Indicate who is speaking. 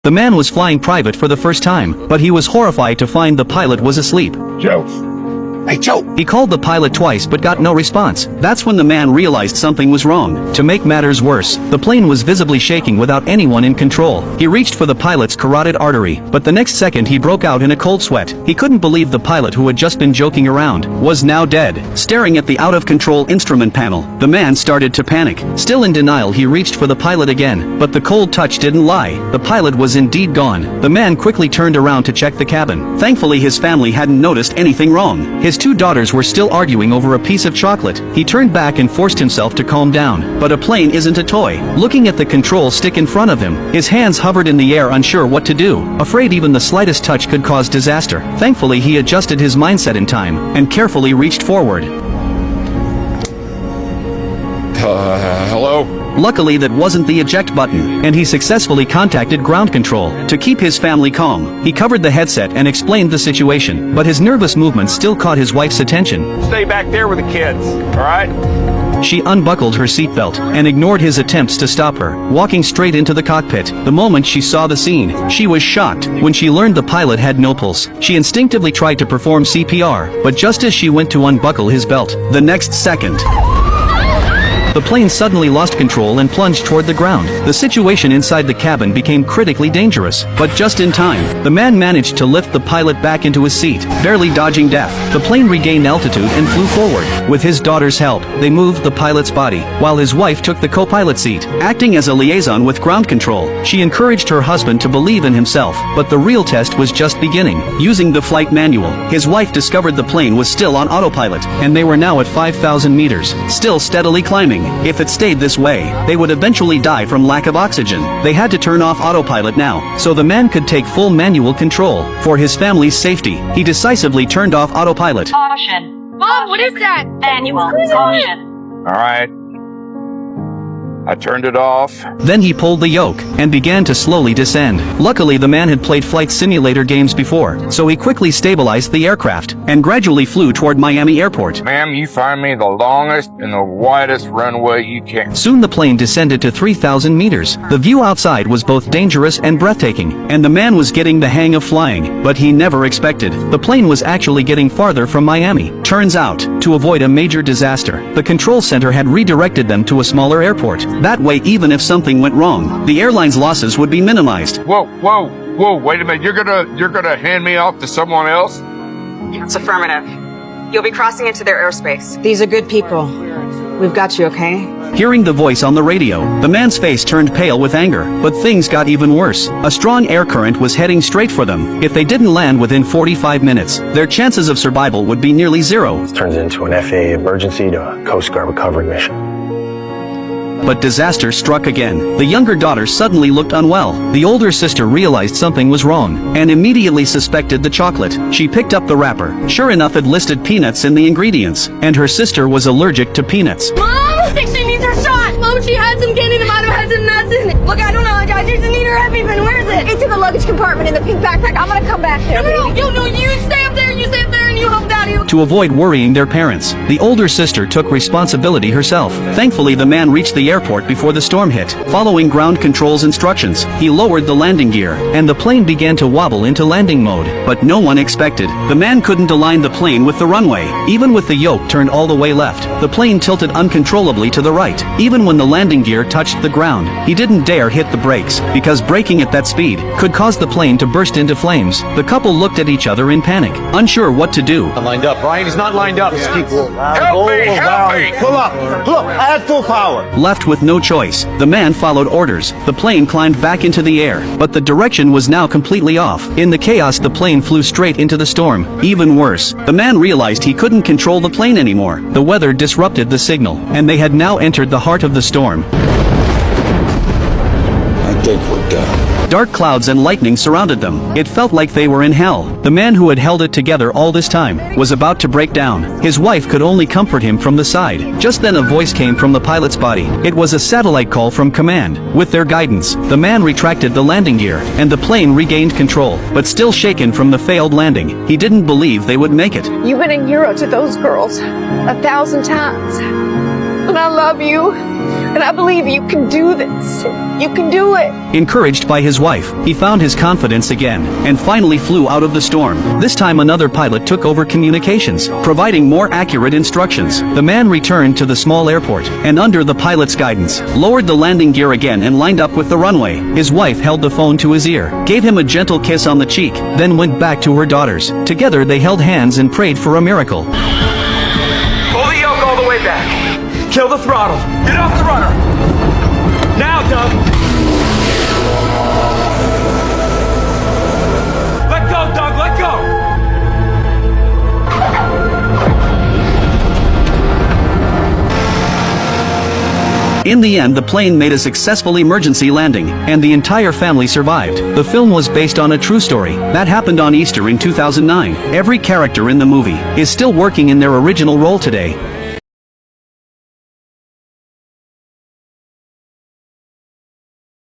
Speaker 1: The man was flying private for the first time, but he was horrified to find the pilot was asleep.
Speaker 2: Joe. Hey, Joe!
Speaker 1: He called the pilot twice but got no response. That's when the man realized something was wrong. To make matters worse, the plane was visibly shaking without anyone in control. He reached for the pilot's carotid artery, but the next second he broke out in a cold sweat. He couldn't believe the pilot, who had just been joking around, was now dead. Staring at the out-of-control instrument panel, the man started to panic. Still in denial, he reached for the pilot again, but the cold touch didn't lie. The pilot was indeed gone. The man quickly turned around to check the cabin. Thankfully, his family hadn't noticed anything wrong. His two daughters were still arguing over a piece of chocolate. He turned back and forced himself to calm down. But a plane isn't a toy. Looking at the control stick in front of him, his hands hovered in the air, unsure what to do, afraid even the slightest touch could cause disaster. Thankfully, he adjusted his mindset in time, and carefully reached forward.
Speaker 2: Hello?
Speaker 1: Luckily, that wasn't the eject button, and he successfully contacted ground control. To keep his family calm, he covered the headset and explained the situation, but his nervous movements still caught his wife's attention.
Speaker 2: Stay back there with the kids, alright?
Speaker 1: She unbuckled her seatbelt and ignored his attempts to stop her, walking straight into the cockpit. The moment she saw the scene, she was shocked. When she learned the pilot had no pulse, she instinctively tried to perform CPR, but just as she went to unbuckle his belt, the next second, the plane suddenly lost control and plunged toward the ground. The situation inside the cabin became critically dangerous, but just in time, the man managed to lift the pilot back into his seat, barely dodging death. The plane regained altitude and flew forward. With his daughter's help, they moved the pilot's body, while his wife took the co-pilot seat. Acting as a liaison with ground control, she encouraged her husband to believe in himself, but the real test was just beginning. Using the flight manual, his wife discovered the plane was still on autopilot, and they were now at 5,000 meters, still steadily climbing. If it stayed this way, they would eventually die from lack of oxygen. They had to turn off autopilot now, so the man could take full manual control. For his family's safety, he decisively turned off autopilot.
Speaker 3: Caution.
Speaker 4: Mom, what is that?
Speaker 3: Manual caution.
Speaker 2: Alright. I turned it off.
Speaker 1: Then he pulled the yoke, and began to slowly descend. Luckily, the man had played flight simulator games before, so he quickly stabilized the aircraft, and gradually flew toward Miami Airport.
Speaker 2: Ma'am, you find me the longest and the widest runway you can.
Speaker 1: Soon the plane descended to 3,000 meters. The view outside was both dangerous and breathtaking, and the man was getting the hang of flying, but he never expected the plane was actually getting farther from Miami. Turns out, to avoid a major disaster, the control center had redirected them to a smaller airport. That way, even if something went wrong, the airline's losses would be minimized.
Speaker 2: Whoa, wait a minute. You're gonna hand me off to someone else?
Speaker 5: It's affirmative. You'll be crossing into their airspace.
Speaker 6: These are good people. We've got you, okay?
Speaker 1: Hearing the voice on the radio, the man's face turned pale with anger, but things got even worse. A strong air current was heading straight for them. If they didn't land within 45 minutes, their chances of survival would be nearly zero.
Speaker 7: This turns into an FAA emergency to a Coast Guard recovery mission.
Speaker 1: But disaster struck again. The younger daughter suddenly looked unwell. The older sister realized something was wrong, and immediately suspected the chocolate. She picked up the wrapper. Sure enough, it listed peanuts in the ingredients, and her sister was allergic to peanuts.
Speaker 4: Mom, I think she needs her shot. Mom, she had some candy that might have had some nuts in it. Look, I don't know. I just need her EpiPen. Where is it?
Speaker 8: It's in the luggage compartment in the pink backpack. I'm gonna come back there.
Speaker 4: No, you stay up there, and you help Daddy.
Speaker 1: To avoid worrying their parents, the older sister took responsibility herself. Thankfully, the man reached the airport before the storm hit. Following ground control's instructions, he lowered the landing gear, and the plane began to wobble into landing mode. But no one expected. The man couldn't align the plane with the runway. Even with the yoke turned all the way left, the plane tilted uncontrollably to the right. Even when the landing gear touched the ground, he didn't dare hit the brakes, because braking at that speed could cause the plane to burst into flames. The couple looked at each other in panic, unsure what to do.
Speaker 9: Not lined up, Brian. He's not lined up. Just keep rolling.
Speaker 2: Help me!
Speaker 9: Pull up. Add full power.
Speaker 1: Left with no choice, the man followed orders. The plane climbed back into the air, but the direction was now completely off. In the chaos, the plane flew straight into the storm. Even worse, the man realized he couldn't control the plane anymore. The weather disrupted the signal, and they had now entered the heart of the storm.
Speaker 2: I think we're done.
Speaker 1: Dark clouds and lightning surrounded them. It felt like they were in hell. The man who had held it together all this time was about to break down. His wife could only comfort him from the side. Just then a voice came from the pilot's body. It was a satellite call from command. With their guidance, the man retracted the landing gear, and the plane regained control. But still shaken from the failed landing, he didn't believe they would make it.
Speaker 8: You've been a hero to those girls 1,000 times. And I love you. And I believe you can do this. You can do it.
Speaker 1: Encouraged by his wife, he found his confidence again, and finally flew out of the storm. This time another pilot took over communications, providing more accurate instructions. The man returned to the small airport, and under the pilot's guidance, lowered the landing gear again and lined up with the runway. His wife held the phone to his ear, gave him a gentle kiss on the cheek, then went back to her daughters. Together they held hands and prayed for a miracle.
Speaker 9: Pull the yoke all the way back. Kill the throttle. Get off the rudder. Now, Doug. Let go, Doug. Let go.
Speaker 1: In the end, the plane made a successful emergency landing, and the entire family survived. The film was based on a true story that happened on Easter in 2009. Every character in the movie is still working in their original role today.